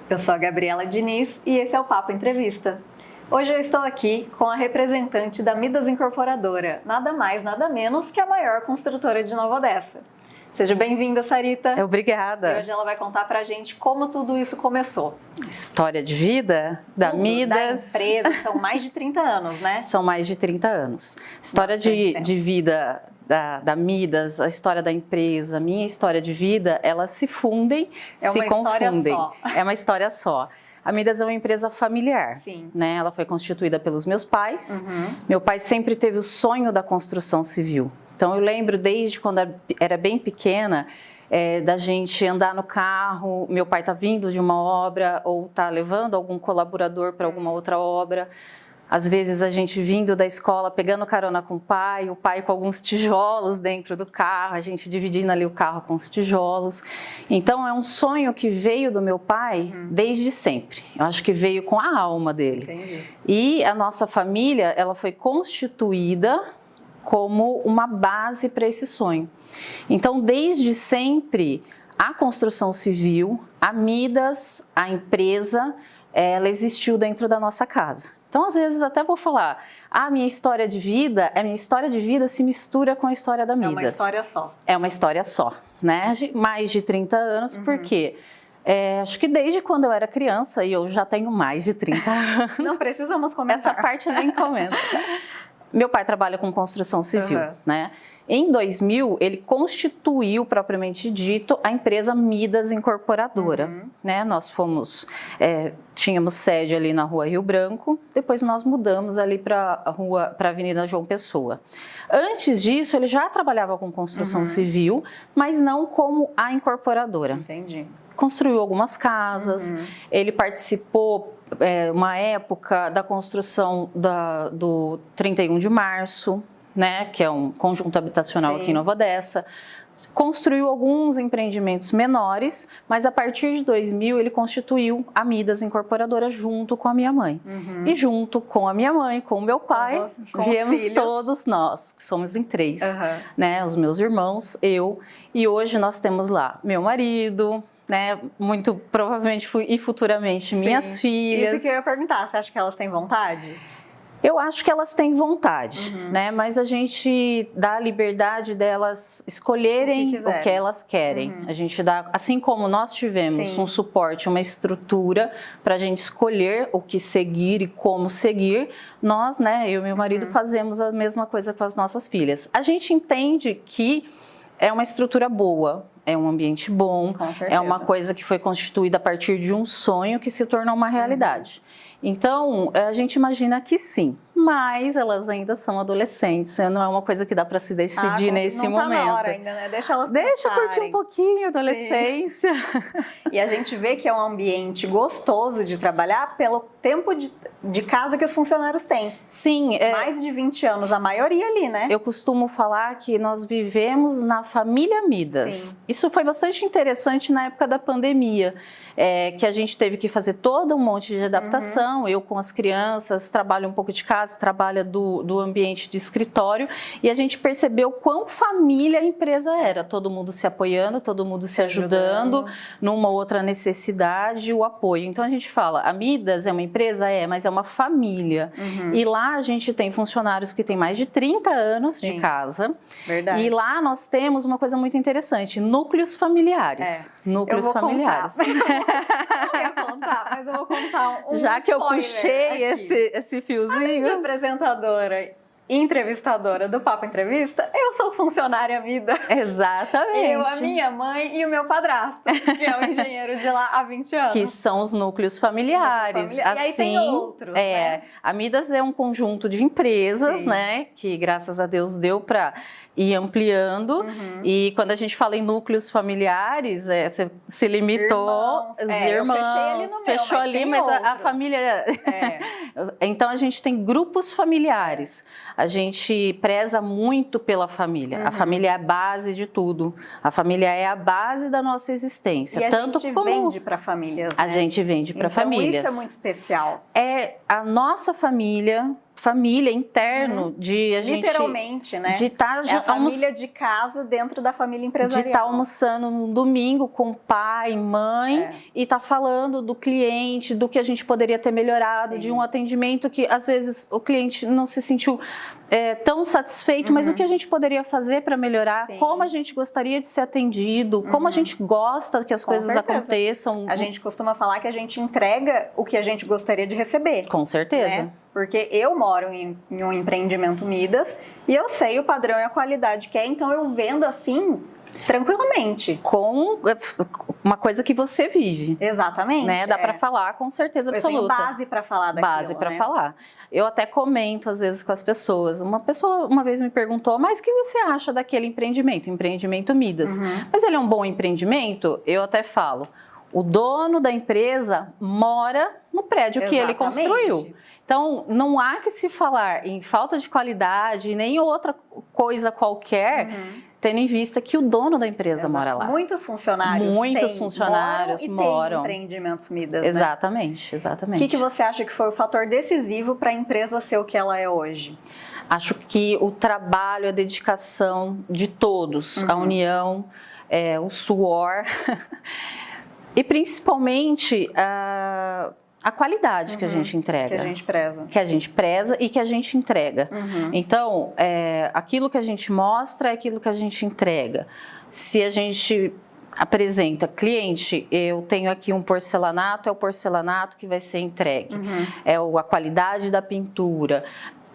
Eu sou a Gabriela Diniz e esse é o Papo Entrevista. Hoje eu estou aqui com a representante da Midas Incorporadora, nada mais, nada menos que a maior construtora de Nova Odessa. Seja bem-vinda, Sarita. Obrigada. E hoje ela vai contar pra gente como tudo isso começou. História de vida da Tudo, Midas. Da empresa, são mais de 30 anos, né? São mais de 30 anos. História de vida da Midas, a história da empresa, a minha história de vida, elas se fundem, se confundem. É uma história só. A Midas é uma empresa familiar, Sim. né? Ela foi constituída pelos meus pais. Meu pai sempre teve o sonho da construção civil. Então eu lembro desde quando era bem pequena, da gente andar no carro, meu pai tá vindo de uma obra ou tá levando algum colaborador para alguma outra obra. Às vezes a gente vindo da escola, pegando carona com o pai com alguns tijolos dentro do carro, a gente dividindo ali o carro com os tijolos. Então é um sonho que veio do meu pai desde sempre. Eu acho que veio com a alma dele. Entendi. E a nossa família, ela foi constituída como uma base para esse sonho. Então, desde sempre, a construção civil, a Midas, a empresa, ela existiu dentro da nossa casa. Então, às vezes, até vou falar, a minha história de vida se mistura com a história da Midas. É uma história só. É uma história só, né? Mais de 30 anos, porque acho que desde quando eu era criança, e eu já tenho mais de 30 anos. Não precisamos comentar. Essa parte eu nem comento. Meu pai trabalha com construção civil, né? Em 2000, ele constituiu, propriamente dito, a empresa Midas Incorporadora, né? Nós tínhamos sede ali na Rua Rio Branco, depois nós mudamos ali para a Avenida João Pessoa. Antes disso, ele já trabalhava com construção civil, mas não como a incorporadora. Entendi. Construiu algumas casas, ele participou uma época da construção do 31 de março, né, que é um conjunto habitacional aqui em Nova Odessa. Construiu alguns empreendimentos menores, mas a partir de 2000 ele constituiu a Midas Incorporadora junto com a minha mãe. E junto com a minha mãe, com o meu pai, viemos todos nós, que somos em 3, né, os meus irmãos, eu, e hoje nós temos lá meu marido, né, muito provavelmente e futuramente minhas filhas. Isso que eu ia perguntar, você acha que elas têm vontade? Eu acho que elas têm vontade, né? Mas a gente dá a liberdade delas escolherem o que elas querem. A gente dá, assim como nós tivemos um suporte, uma estrutura para a gente escolher o que seguir e como seguir, nós, né, eu e meu marido fazemos a mesma coisa com as nossas filhas. A gente entende que é uma estrutura boa, é um ambiente bom, é uma coisa que foi constituída a partir de um sonho que se tornou uma realidade. Então, a gente imagina que sim, mas elas ainda são adolescentes, não é uma coisa que dá para se decidir nesse momento. Não tá na hora ainda, né? Deixa elas curtir um pouquinho a adolescência. E a gente vê que é um ambiente gostoso de trabalhar pelo tempo de casa que os funcionários têm. Sim. Mais de 20 anos, a maioria ali, né? Eu costumo falar que nós vivemos na família Midas. Sim. Isso foi bastante interessante na época da pandemia, que a gente teve que fazer todo um monte de adaptação. Eu com as crianças, trabalho um pouco de casa, trabalha do ambiente de escritório, e a gente percebeu quão família a empresa era. Todo mundo se apoiando, todo mundo se ajudando numa outra necessidade, o apoio. Então a gente fala, a Midas é uma empresa? Mas é uma família. E lá a gente tem funcionários que têm mais de 30 anos de casa. Verdade. E lá nós temos uma coisa muito interessante, núcleos familiares. Núcleos familiares. Não ia contar, mas eu vou contar um Já que eu puxei esse fiozinho. De apresentadora e entrevistadora do Papo Entrevista, eu sou funcionária Midas. Exatamente. Eu, a minha mãe e o meu padrasto, que é o engenheiro de lá há 20 anos. Que são os núcleos familiares. E aí tem outros, né? A Midas é um conjunto de empresas, né, que graças a Deus deu para ir ampliando. E quando a gente fala em núcleos familiares, você se limitou, os irmãos, fechou ali, mas a família... Então a gente tem grupos familiares, a gente preza muito pela família, a família é a base de tudo, a família é a base da nossa existência. E a gente vende para famílias, né? A gente vende para famílias. Isso é muito especial. A nossa família família interno de a gente... Literalmente, né? De estar a família de casa dentro da família empresarial. De estar almoçando no domingo com pai, mãe e estar falando do cliente, do que a gente poderia ter melhorado, de um atendimento que às vezes o cliente não se sentiu tão satisfeito, mas o que a gente poderia fazer para melhorar, como a gente gostaria de ser atendido, como a gente gosta que as coisas aconteçam. A gente costuma falar que a gente entrega o que a gente gostaria de receber. Com certeza. Né? Porque eu moro em um empreendimento Midas e eu sei o padrão e a qualidade que é, então eu vendo assim tranquilamente. Com uma coisa que você vive. Exatamente. Né? Dá para falar com certeza absoluta. Eu tenho base para falar daquilo. Base para falar. Eu até comento às vezes com as pessoas. Uma pessoa uma vez me perguntou, mas o que você acha daquele empreendimento? Empreendimento Midas. Mas ele é um bom empreendimento? Eu até falo, o dono da empresa mora no prédio que ele construiu. Então, não há que se falar em falta de qualidade, nem outra coisa qualquer, tendo em vista que o dono da empresa mora lá. Muitos funcionários moram. Têm empreendimentos Midas, exatamente, né? Exatamente. O que você acha que foi o fator decisivo para a empresa ser o que ela é hoje? Acho que o trabalho, a dedicação de todos, a união, o suor e principalmente a qualidade que a gente entrega. Que a gente preza. Que a gente preza e que a gente entrega. Então, aquilo que a gente mostra é aquilo que a gente entrega. Se a gente apresenta, cliente, eu tenho aqui um porcelanato, é o porcelanato que vai ser entregue. A qualidade da pintura.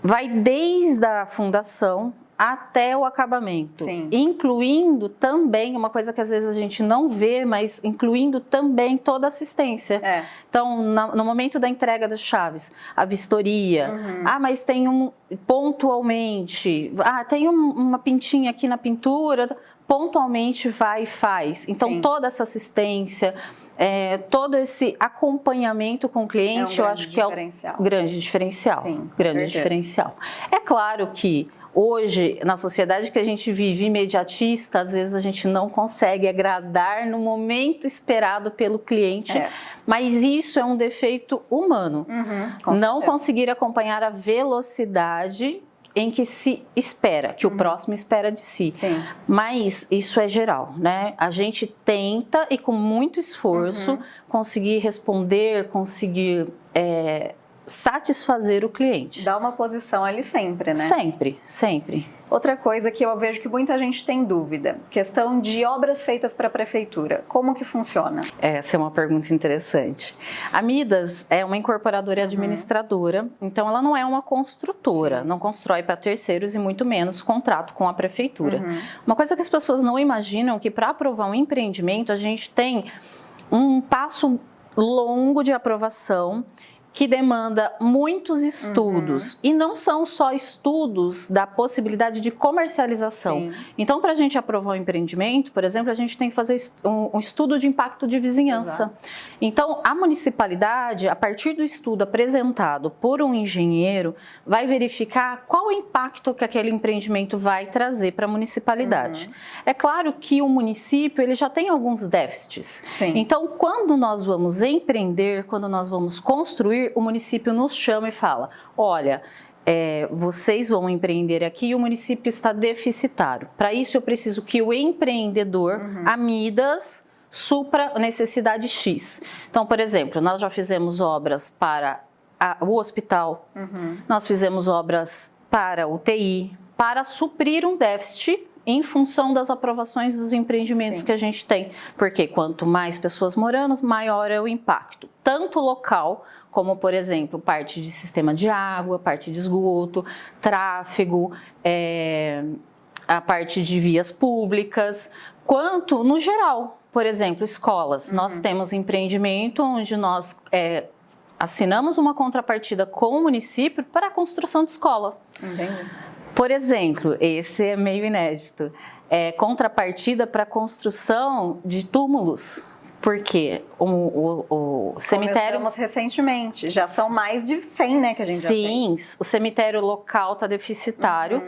Vai desde a fundação até o acabamento, incluindo também, uma coisa que às vezes a gente não vê, mas incluindo também toda a assistência. Então, no momento da entrega das chaves, a vistoria, mas tem pontualmente, tem uma pintinha aqui na pintura, pontualmente vai e faz. Então, toda essa assistência, todo esse acompanhamento com o cliente, eu acho que é o grande diferencial. Grande diferencial. É claro que hoje, na sociedade que a gente vive imediatista, às vezes a gente não consegue agradar no momento esperado pelo cliente, mas isso é um defeito humano. Não conseguir acompanhar a velocidade em que se espera, que o próximo espera de si. Mas isso é geral, né? A gente tenta e com muito esforço conseguir responder, conseguir satisfazer o cliente. Dá uma posição ali sempre, né? Sempre, sempre. Outra coisa que eu vejo que muita gente tem dúvida, questão de obras feitas para a prefeitura. Como que funciona? Essa é uma pergunta interessante. A Midas é uma incorporadora e administradora, então ela não é uma construtora, não constrói para terceiros e muito menos contrato com a prefeitura. Uma coisa que as pessoas não imaginam é que para aprovar um empreendimento a gente tem um passo longo de aprovação que demanda muitos estudos, e não são só estudos da possibilidade de comercialização. Então, para a gente aprovar um empreendimento, por exemplo, a gente tem que fazer um estudo de impacto de vizinhança. Então, a municipalidade, a partir do estudo apresentado por um engenheiro, vai verificar qual o impacto que aquele empreendimento vai trazer para a municipalidade. É claro que o município ele já tem alguns déficits. Então, quando nós vamos empreender, quando nós vamos construir, o município nos chama e fala, olha, vocês vão empreender aqui e o município está deficitário. Para isso eu preciso que o empreendedor, a Midas, supra a necessidade X. Então, por exemplo, nós já fizemos obras para o hospital, nós fizemos obras para o UTI, para suprir um déficit em função das aprovações dos empreendimentos que a gente tem. Porque quanto mais pessoas morando, maior é o impacto. Tanto local, como, por exemplo, parte de sistema de água, parte de esgoto, tráfego, a parte de vias públicas, quanto no geral. Por exemplo, escolas. Nós temos empreendimento onde nós assinamos uma contrapartida com o município para a construção de escola. Entendi. Por exemplo, esse é meio inédito, contrapartida para a construção de túmulos, porque o cemitério... Começamos recentemente, já são mais de 100, né, que a gente já tem. Sim, o cemitério local está deficitário,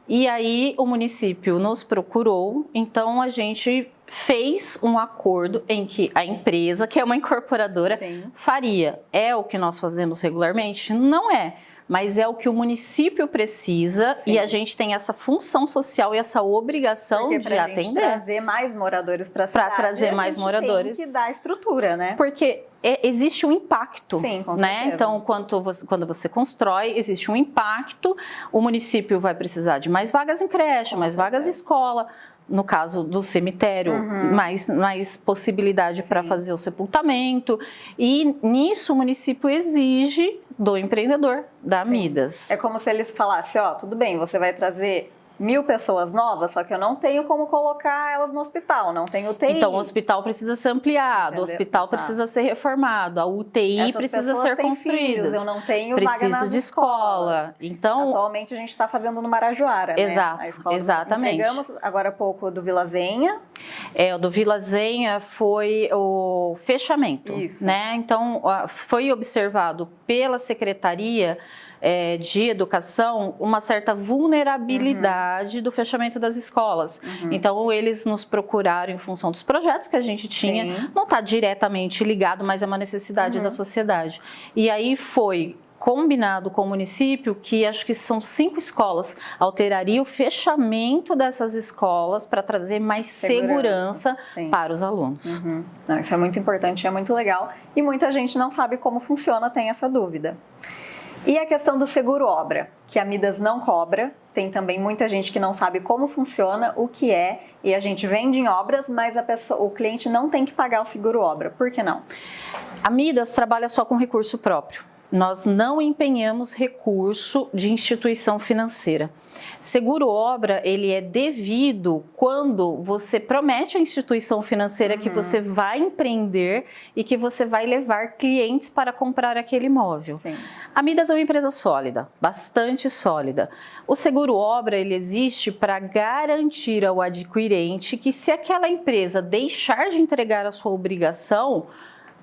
e aí o município nos procurou, então a gente fez um acordo em que a empresa, que é uma incorporadora, faria. É o que nós fazemos regularmente? Não é. mas é o que o município precisa. Sim. E a gente tem essa função social e essa obrigação de atender. Gente trazer mais moradores para a cidade. Para trazer mais moradores. Tem que dar estrutura, né? Porque existe um impacto, sim, com né? certeza. Então, quando você constrói, existe um impacto, o município vai precisar de mais vagas em creche, mais vagas em escola, no caso do cemitério, mais possibilidade para fazer o sepultamento, e nisso o município exige do empreendedor, da Midas. É como se eles falassem, ó, tudo bem, você vai trazer 1000 pessoas novas, só que eu não tenho como colocar elas no hospital, não tenho UTI. Então o hospital precisa ser ampliado, entendeu? O hospital precisa ser reformado, a UTI precisa ser construída. Eu não tenho preciso vaga nas de escola. Então, atualmente a gente está fazendo no Marajoara, exato, né? A escola exatamente. Entregamos agora há pouco do Vila Zenha. O do Vila Zenha foi o fechamento, né? Então foi observado pela Secretaria de Educação uma certa vulnerabilidade do fechamento das escolas. Então eles nos procuraram em função dos projetos que a gente tinha, não está diretamente ligado, mas é uma necessidade da sociedade. E aí foi combinado com o município que acho que são 5 escolas, alteraria o fechamento dessas escolas para trazer mais segurança para os alunos. Não, isso é muito importante, é muito legal e muita gente não sabe como funciona, tem essa dúvida. E a questão do seguro-obra, que a Midas não cobra, tem também muita gente que não sabe como funciona, o que é, e a gente vende em obras, mas o cliente não tem que pagar o seguro-obra. Por que não? A Midas trabalha só com recurso próprio. Nós não empenhamos recurso de instituição financeira. Seguro-obra, ele é devido quando você promete à instituição financeira que você vai empreender e que você vai levar clientes para comprar aquele imóvel. A Midas é uma empresa sólida, bastante sólida. O seguro-obra, ele existe para garantir ao adquirente que se aquela empresa deixar de entregar a sua obrigação,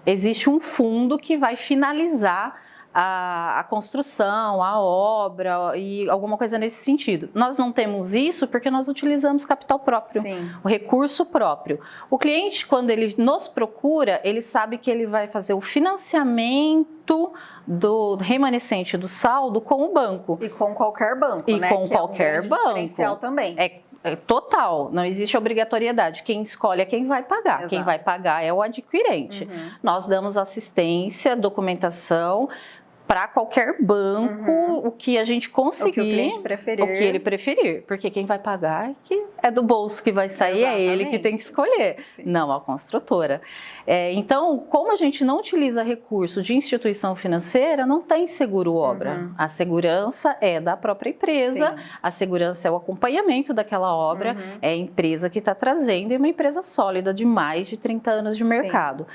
existe um fundo que vai finalizar a construção, a obra e alguma coisa nesse sentido. Nós não temos isso porque nós utilizamos capital próprio, o recurso próprio. O cliente, quando ele nos procura, ele sabe que ele vai fazer o financiamento do remanescente do saldo com o banco. E com qualquer banco, né? E com qualquer banco. Diferencial também. É total, não existe obrigatoriedade. Quem escolhe é quem vai pagar. Exato. Quem vai pagar é o adquirente. Nós damos assistência, documentação para qualquer banco, o que a gente conseguir, o que o cliente preferir. O que ele preferir, porque quem vai pagar é do bolso que vai sair, é ele que tem que escolher, não a construtora. Então, como a gente não utiliza recurso de instituição financeira, não tem seguro-obra. A segurança é da própria empresa, a segurança é o acompanhamento daquela obra, é a empresa que está trazendo, e uma empresa sólida de mais de 30 anos de mercado.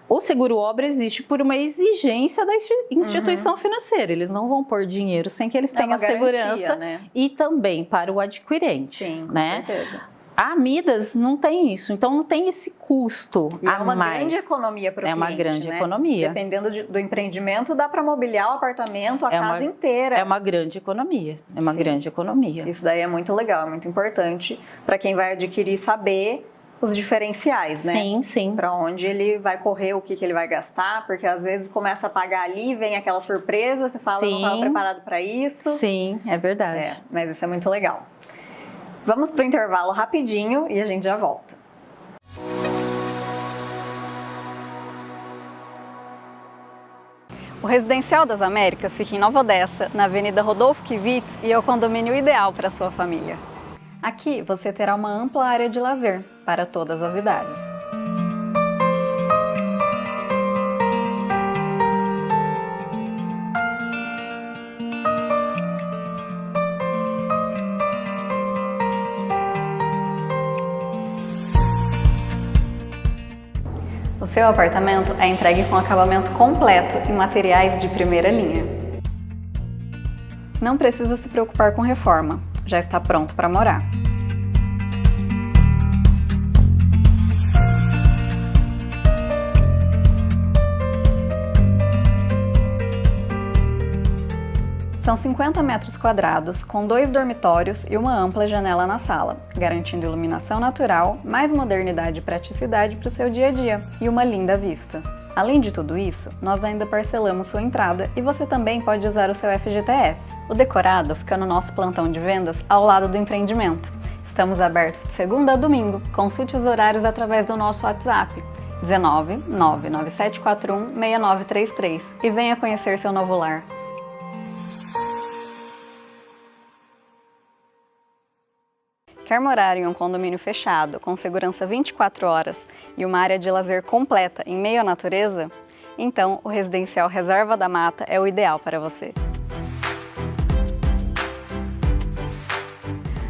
O seguro-obra existe por uma exigência da instituição financeira. Eles não vão pôr dinheiro sem que eles tenham segurança, né? E também para o adquirente. Com certeza. A Midas não tem isso, então não tem esse custo a mais. É uma grande economia para o cliente, uma grande economia. Dependendo do empreendimento, dá para mobiliar o apartamento, a casa inteira. É uma grande economia, é uma grande economia. Isso daí é muito legal, é muito importante para quem vai adquirir saber os diferenciais, né? Sim. Para onde ele vai correr, o que ele vai gastar, porque às vezes começa a pagar ali, vem aquela surpresa, você fala, não estava preparado para isso. Sim, é verdade. Mas isso é muito legal. Vamos para o intervalo rapidinho e a gente já volta. O Residencial das Américas fica em Nova Odessa, na Avenida Rodolfo Kivitz, e é o condomínio ideal para a sua família. Aqui você terá uma ampla área de lazer para todas as idades. O seu apartamento é entregue com acabamento completo e materiais de primeira linha. Não precisa se preocupar com reforma, já está pronto para morar. São 50 metros quadrados, com 2 dormitórios e uma ampla janela na sala, garantindo iluminação natural, mais modernidade e praticidade para o seu dia a dia e uma linda vista. Além de tudo isso, nós ainda parcelamos sua entrada e você também pode usar o seu FGTS. O decorado fica no nosso plantão de vendas ao lado do empreendimento. Estamos abertos de segunda a domingo. Consulte os horários através do nosso WhatsApp 19 99741 6933 e venha conhecer seu novo lar. Quer morar em um condomínio fechado, com segurança 24 horas e uma área de lazer completa em meio à natureza? Então, o residencial Reserva da Mata é o ideal para você.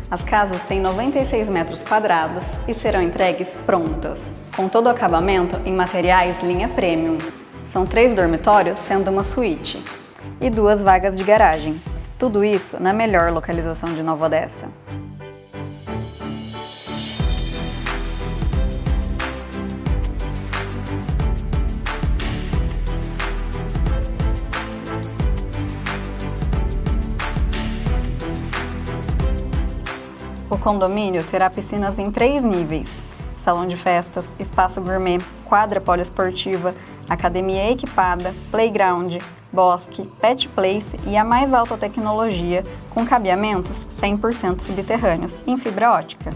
As casas têm 96 metros quadrados e serão entregues prontas, com todo o acabamento em materiais linha premium. São 3 dormitórios, sendo uma suíte, e 2 vagas de garagem. Tudo isso na melhor localização de Nova Odessa. O condomínio terá piscinas em 3 níveis: salão de festas, espaço gourmet, quadra poliesportiva, academia equipada, playground, bosque, pet place e a mais alta tecnologia, com cabeamentos 100% subterrâneos em fibra ótica.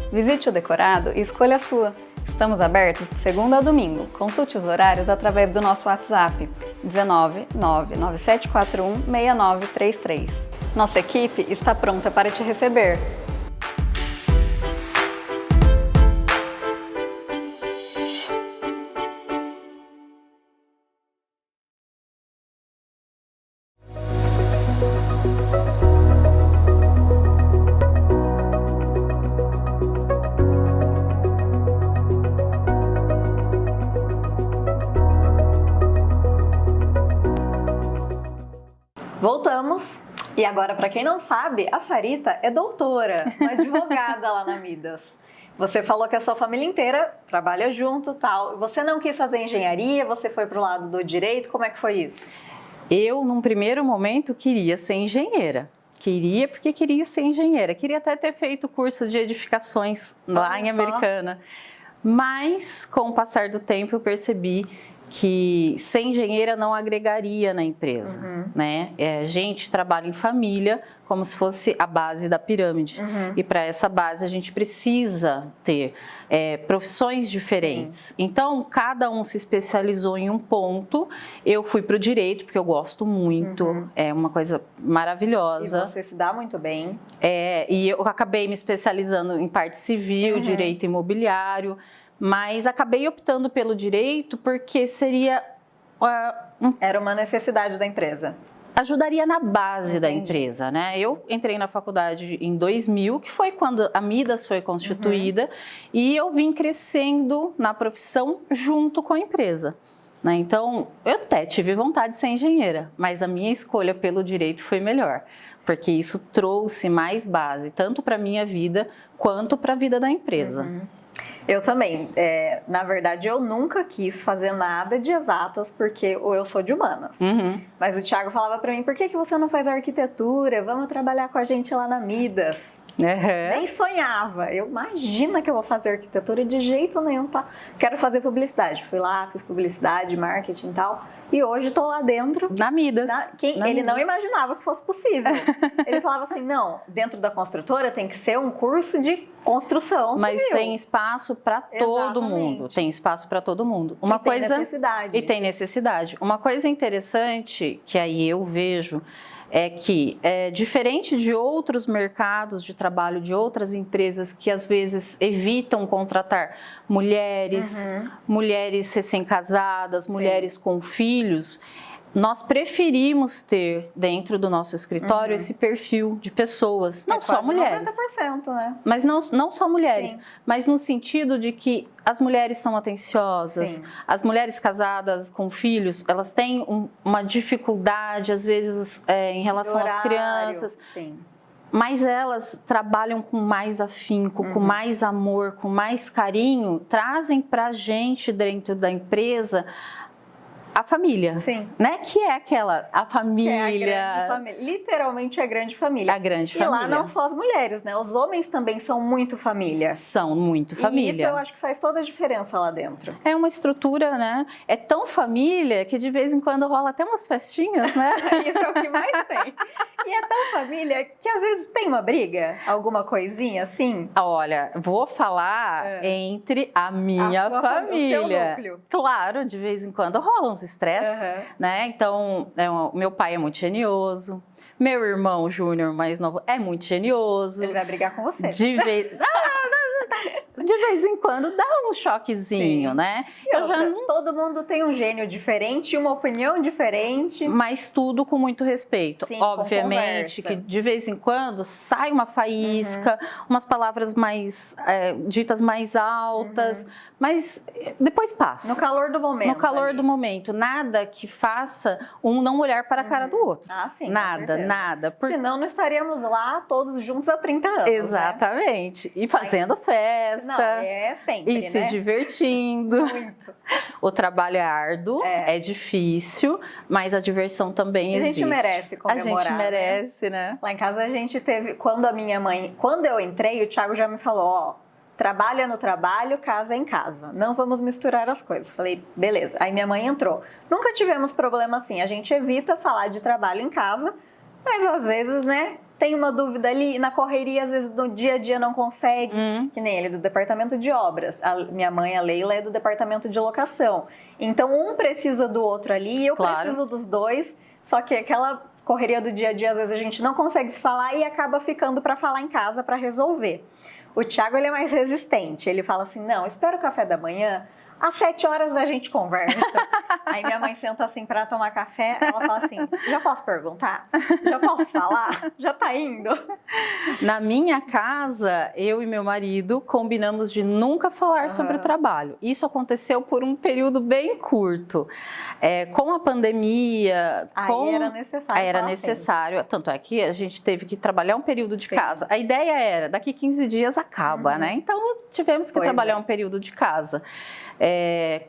Visite o decorado e escolha a sua. Estamos abertos de segunda a domingo. Consulte os horários através do nosso WhatsApp 19 99741 6933. Nossa equipe está pronta para te receber. Voltamos! E agora, para quem não sabe, a Sarita é doutora, uma advogada lá na Midas. Você falou que a sua família inteira trabalha junto, tal. Você não quis fazer engenharia, você foi pro lado do direito, como é que foi isso? Eu, num primeiro momento, queria ser engenheira. Queria porque queria ser engenheira. Queria até ter feito curso de edificações lá em Americana. Mas, com o passar do tempo, eu percebi que ser engenheira não agregaria na empresa, né? A gente trabalha em família como se fosse a base da pirâmide. E para essa base a gente precisa ter profissões diferentes. Sim. Então, cada um se especializou em um ponto. Eu fui para o direito, porque eu gosto muito. É uma coisa maravilhosa. E você se dá muito bem. E eu acabei me especializando em parte civil, direito imobiliário. Mas acabei optando pelo direito porque seria... Era uma necessidade da empresa. Ajudaria na base da empresa, né? Eu entrei na faculdade em 2000, que foi quando a Midas foi constituída, e eu vim crescendo na profissão junto com a empresa, né? Então, eu até tive vontade de ser engenheira, mas a minha escolha pelo direito foi melhor, porque isso trouxe mais base, tanto para a minha vida, quanto para a vida da empresa. Eu também. Na verdade, eu nunca quis fazer nada de exatas, porque eu sou de humanas. Mas o Thiago falava pra mim, por que você não faz arquitetura? Vamos trabalhar com a gente lá na Midas. Nem sonhava. Imagina que eu vou fazer arquitetura, de jeito nenhum, tá? Quero fazer publicidade. Fui lá, fiz publicidade, marketing e tal. E hoje estou lá dentro. Na Midas. Ele não imaginava que fosse possível. Ele falava assim, não, dentro da construtora tem que ser um curso de construção civil. Mas tem espaço para todo mundo. Tem espaço para todo mundo. Tem necessidade. E tem necessidade. Uma coisa interessante que aí eu vejo é que, diferente de outros mercados de trabalho, de outras empresas que às vezes evitam contratar mulheres, mulheres recém-casadas, mulheres com filhos, nós preferimos ter dentro do nosso escritório esse perfil de pessoas, não só mulheres. 90%, né? Mas não só mulheres, mas no sentido de que as mulheres são atenciosas, as mulheres casadas com filhos, elas têm uma dificuldade, às vezes, em relação às crianças. Mas elas trabalham com mais afinco, com mais amor, com mais carinho, trazem para a gente dentro da empresa a família. Sim. Né? Que é aquela, a família. Que é a grande família. Literalmente a grande família. A grande família. E lá não só as mulheres, né? Os homens também são muito família. São muito família. E isso eu acho que faz toda a diferença lá dentro. É uma estrutura, né? É tão família que de vez em quando rola até umas festinhas, né? Isso é o que mais tem. E é tão família que às vezes tem uma briga, alguma coisinha assim. Olha, vou falar entre a minha família. O seu núcleo. Claro, de vez em quando rola uns estresse, né? Então, meu pai é muito genioso. Meu irmão Júnior, mais novo, é muito genioso. Ele vai brigar com você. De vez em quando dá um choquezinho, Sim. né? Todo mundo tem um gênio diferente, uma opinião diferente. Mas tudo com muito respeito. Sim, obviamente que de vez em quando sai uma faísca, umas palavras mais ditas mais altas, mas depois passa. No calor do momento. No calor do momento. Nada que faça um não olhar para a cara do outro. Ah, sim. Nada, nada. Senão não estaríamos lá todos juntos há 30 anos. Exatamente. Né? E fazendo festa. Não, é sempre, e se divertindo. Muito. O trabalho é árduo, é difícil, mas a diversão também existe. A gente merece comemorar. A gente merece, né? Lá em casa a gente teve, quando eu entrei, o Thiago já me falou, ó, trabalho é no trabalho, casa é em casa. Não vamos misturar as coisas. Falei, beleza. Aí minha mãe entrou. Nunca tivemos problema assim. A gente evita falar de trabalho em casa, mas às vezes, né, tem uma dúvida ali, na correria, às vezes no dia a dia não consegue, que nem ele do departamento de obras. Minha mãe, a Leila, é do departamento de locação. Então, um precisa do outro ali e eu preciso dos dois, só que aquela correria do dia a dia, às vezes a gente não consegue se falar e acaba ficando para falar em casa para resolver. O Thiago, ele é mais resistente, ele fala assim, não, espera o café da manhã, às 7 horas a gente conversa. Aí minha mãe senta assim para tomar café, ela fala assim, já posso perguntar? Já posso falar? Já tá indo? Na minha casa, eu e meu marido combinamos de nunca falar sobre o trabalho. Isso aconteceu por um período bem curto. Com a pandemia... Era necessário. Era necessário. Tanto é que a gente teve que trabalhar um período de casa. A ideia era, daqui 15 dias acaba, né? Então, tivemos que trabalhar um período de casa.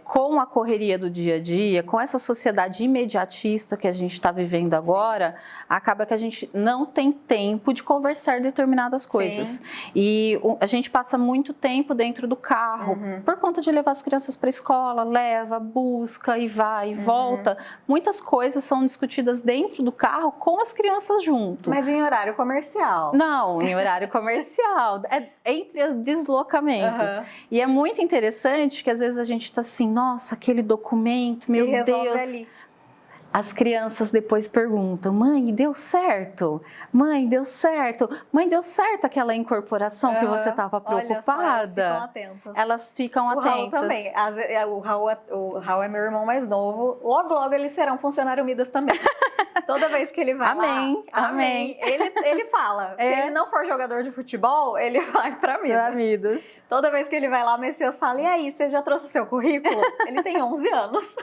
Com a correria do dia a dia, com essa sociedade imediatista que a gente está vivendo agora, acaba que a gente não tem tempo de conversar determinadas coisas. E a gente passa muito tempo dentro do carro, por conta de levar as crianças para a escola, leva, busca e vai e volta. Muitas coisas são discutidas dentro do carro com as crianças junto. Mas em horário comercial? Não, em horário comercial, entre os deslocamentos. E é muito interessante que às vezes a gente está assim, nossa, aquele documento, meu Deus. Ali. As crianças depois perguntam, mãe, deu certo? Mãe, deu certo? Mãe, deu certo aquela incorporação que você estava preocupada? Olha só, elas ficam atentas. O Raul também. O Raul é meu irmão mais novo. Logo, logo eles serão funcionário Midas também. Toda vez que ele vai Amém. Ele fala. Se ele não for jogador de futebol, ele vai pra Midas. Toda vez que ele vai lá, o Messias fala, e aí, você já trouxe seu currículo? Ele tem 11 anos.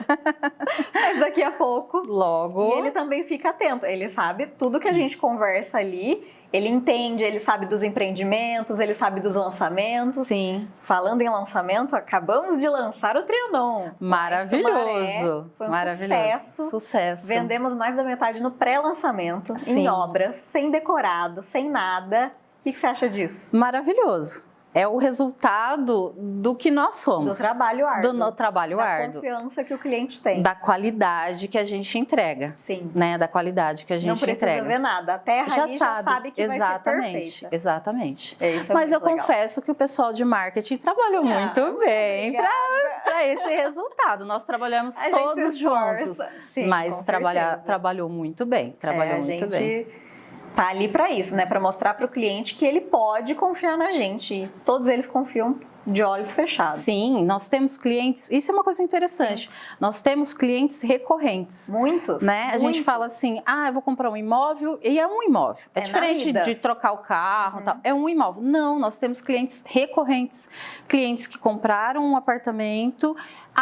Mas daqui a pouco... Logo. E ele também fica atento. Ele sabe tudo que a gente conversa ali. Ele entende, ele sabe dos empreendimentos, ele sabe dos lançamentos. Sim. Falando em lançamento, acabamos de lançar o Trianon. Maravilhoso. Foi um maravilhoso. Sucesso. Vendemos mais da metade no pré-lançamento, em obras, sem decorado, sem nada. O que você acha disso? Maravilhoso. É o resultado do que nós somos. Do trabalho árduo. Do trabalho árduo. Da confiança que o cliente tem. Da qualidade que a gente entrega. Sim. Né? Da qualidade que a gente entrega. Não precisa ver nada. A terra já sabe que vai ser perfeita. Exatamente. Isso Mas eu confesso que o pessoal de marketing trabalhou muito bem para esse resultado. Nós trabalhamos todos juntos. Sim, mas trabalhou muito bem. Trabalhou muito bem. Tá ali para isso, né? Para mostrar para o cliente que ele pode confiar na gente. E todos eles confiam de olhos fechados. Sim, nós temos clientes, isso é uma coisa interessante, nós temos clientes recorrentes. Muitos. Né? A gente fala assim, eu vou comprar um imóvel, e é um imóvel. É diferente de trocar o carro, tal. É um imóvel. Não, nós temos clientes recorrentes, clientes que compraram um apartamento,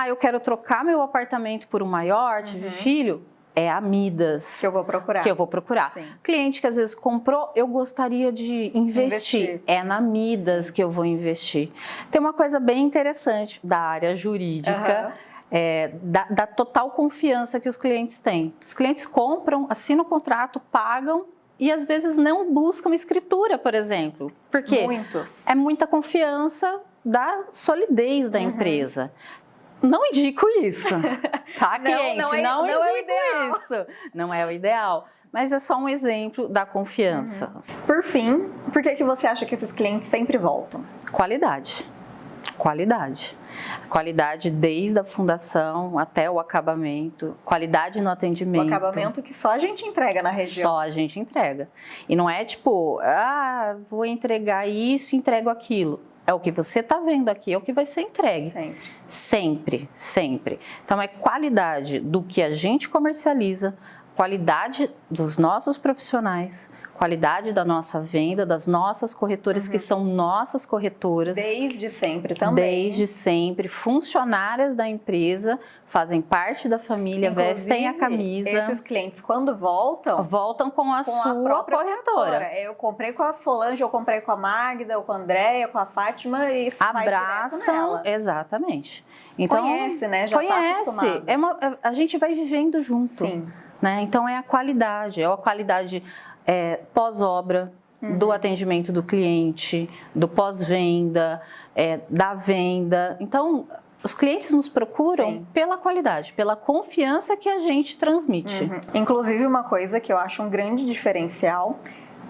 eu quero trocar meu apartamento por um maior, tive filho. É a Midas. Que eu vou procurar. Sim. Cliente que às vezes comprou, eu gostaria de investir. É na Midas que eu vou investir. Tem uma coisa bem interessante da área jurídica. da total confiança que os clientes têm. Os clientes compram, assinam o contrato, pagam e às vezes não buscam escritura, por exemplo. Por quê? Muitos. É muita confiança da solidez da empresa. Não indico isso, tá, cliente? Não indico isso. Não é o ideal. Mas é só um exemplo da confiança. Por fim, por que você acha que esses clientes sempre voltam? Qualidade. Qualidade. Qualidade desde a fundação até o acabamento, qualidade no atendimento. O acabamento que só a gente entrega na região. Só a gente entrega. E não é tipo, vou entregar isso, entrego aquilo. É o que você está vendo aqui, é o que vai ser entregue. Sempre. Sempre, sempre. Então é qualidade do que a gente comercializa, qualidade dos nossos profissionais, qualidade da nossa venda, das nossas corretoras, que são nossas corretoras. Desde sempre também. Desde sempre. Funcionárias da empresa, fazem parte da família, inclusive, vestem a camisa. Esses clientes, quando voltam... Voltam com a sua corretora. Eu comprei com a Solange, eu comprei com a Magda, ou com a Andréia, com a Fátima, e isso vai direto nela. Exatamente. Então, conhece, né? Já está acostumado. A gente vai vivendo junto. Sim. Né? Então, é a qualidade pós-obra, do atendimento do cliente, do pós-venda, da venda. Então, os clientes nos procuram pela qualidade, pela confiança que a gente transmite. Inclusive, uma coisa que eu acho um grande diferencial,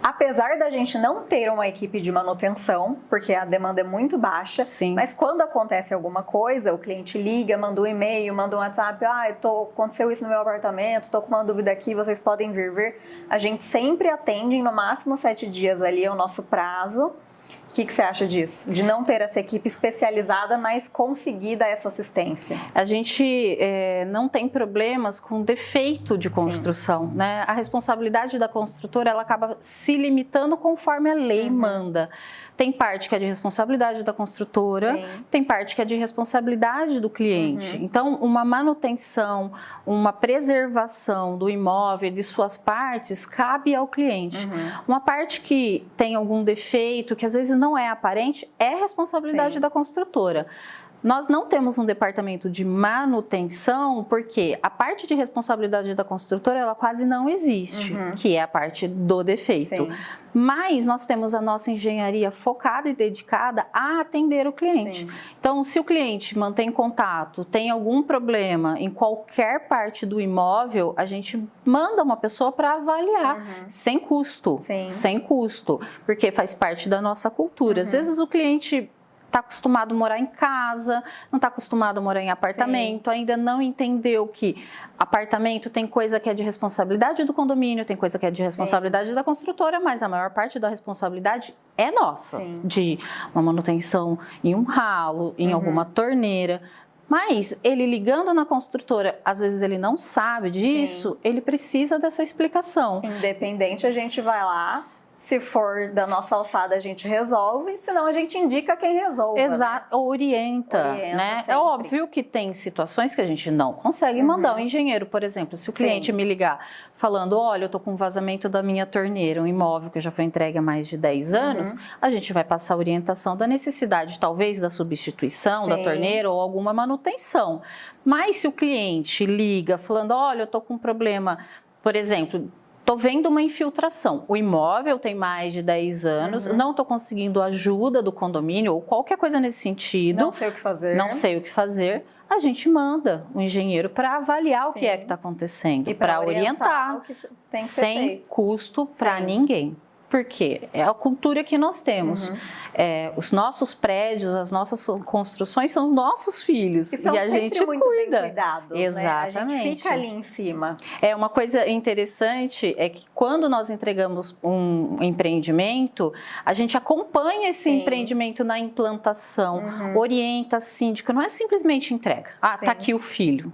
apesar da gente não ter uma equipe de manutenção, porque a demanda é muito baixa, mas quando acontece alguma coisa, o cliente liga, manda um e-mail, manda um WhatsApp, aconteceu isso no meu apartamento, estou com uma dúvida aqui, vocês podem vir ver. A gente sempre atende em no máximo 7 dias ali, é o nosso prazo. O que você acha disso? De não ter essa equipe especializada, mas conseguir dar essa assistência? A gente não tem problemas com defeito de construção, né? A responsabilidade da construtora, ela acaba se limitando conforme a lei manda. Tem parte que é de responsabilidade da construtora, tem parte que é de responsabilidade do cliente. Então, uma manutenção, uma preservação do imóvel, de suas partes, cabe ao cliente. Uma parte que tem algum defeito, que às vezes não é aparente, é responsabilidade da construtora. Nós não temos um departamento de manutenção porque a parte de responsabilidade da construtora ela quase não existe, que é a parte do defeito. Mas nós temos a nossa engenharia focada e dedicada a atender o cliente. Então, se o cliente mantém contato, tem algum problema em qualquer parte do imóvel, a gente manda uma pessoa para avaliar, sem custo, sem custo, porque faz parte da nossa cultura. Às vezes o cliente está acostumado a morar em casa, não está acostumado a morar em apartamento, ainda não entendeu que apartamento tem coisa que é de responsabilidade do condomínio, tem coisa que é de responsabilidade da construtora, mas a maior parte da responsabilidade é nossa, de uma manutenção em um ralo, em alguma torneira. Mas ele ligando na construtora, às vezes ele não sabe disso, ele precisa dessa explicação. Independente, a gente vai lá. Se for da nossa alçada, a gente resolve, senão a gente indica quem resolve. Exato, né? Orienta, né? Sempre. É óbvio que tem situações que a gente não consegue mandar um engenheiro, por exemplo. Se o cliente me ligar falando, olha, eu estou com vazamento da minha torneira, um imóvel que já foi entregue há mais de 10 anos, a gente vai passar a orientação da necessidade, talvez, da substituição da torneira ou alguma manutenção. Mas se o cliente liga falando, olha, eu estou com um problema, por exemplo... Estou vendo uma infiltração, o imóvel tem mais de 10 anos, não estou conseguindo ajuda do condomínio ou qualquer coisa nesse sentido. Não sei o que fazer. Não sei o que fazer. A gente manda um engenheiro para avaliar o que é que está acontecendo, para orientar, o que tem que ser sem feito. custo para ninguém. Por quê? É a cultura que nós temos. Os nossos prédios, as nossas construções são nossos filhos. E a gente muito cuida. Bem cuidados, exatamente. Né? A gente fica ali em cima. Uma coisa interessante é que quando nós entregamos um empreendimento, a gente acompanha esse empreendimento na implantação, orienta a síndica, não é simplesmente entrega. Tá aqui o filho.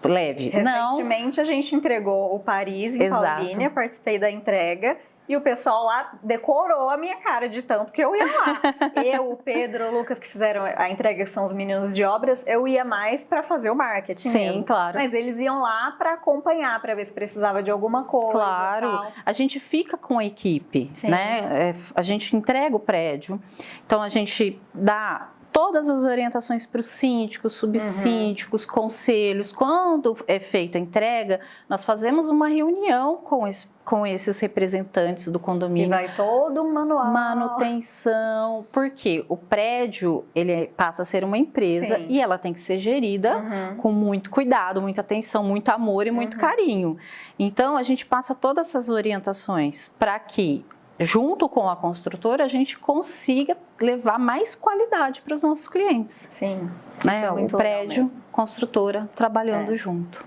Leve. Recentemente a gente entregou o Paris em Paulínia, participei da entrega. E o pessoal lá decorou a minha cara de tanto que eu ia lá. Eu, o Pedro, o Lucas, que fizeram a entrega, que são os meninos de obras, eu ia mais para fazer o marketing mesmo. Claro. Mas eles iam lá para acompanhar, para ver se precisava de alguma coisa. Claro. Tal. A gente fica com a equipe, né? A gente entrega o prédio, então a gente dá todas as orientações para os síndicos, subsíndicos, conselhos. Quando é feita a entrega, nós fazemos uma reunião com esses representantes do condomínio. E vai todo um manual. Manutenção, porque o prédio ele passa a ser uma empresa e ela tem que ser gerida com muito cuidado, muita atenção, muito amor e muito carinho. Então, a gente passa todas essas orientações para que, junto com a construtora, a gente consiga levar mais qualidade para os nossos clientes. Sim, né? É o prédio, construtora, trabalhando junto.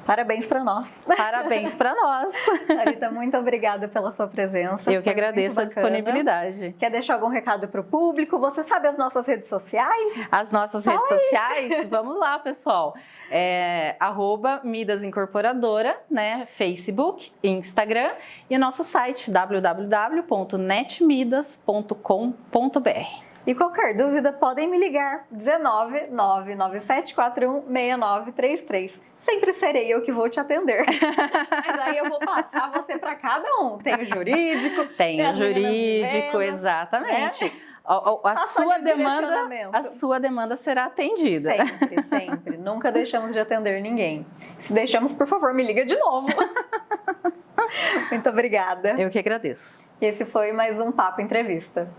Parabéns para nós. Parabéns para nós. Thalita, muito obrigada pela sua presença. Eu que agradeço a disponibilidade. Quer deixar algum recado para o público? Você sabe as nossas redes sociais? As nossas redes sociais? Vamos lá, pessoal. @Midas Incorporadora, né? Facebook, Instagram e o nosso site www.netmidas.com.br. E qualquer dúvida, podem me ligar 19 99741 6933. Sempre serei eu que vou te atender. Mas aí eu vou passar você para cada um. Tem o jurídico. Tem o jurídico, exatamente. Né? A sua demanda será atendida. Sempre, sempre. Nunca deixamos de atender ninguém. Se deixamos, por favor, me liga de novo. Muito obrigada. Eu que agradeço. Esse foi mais um Papo Entrevista.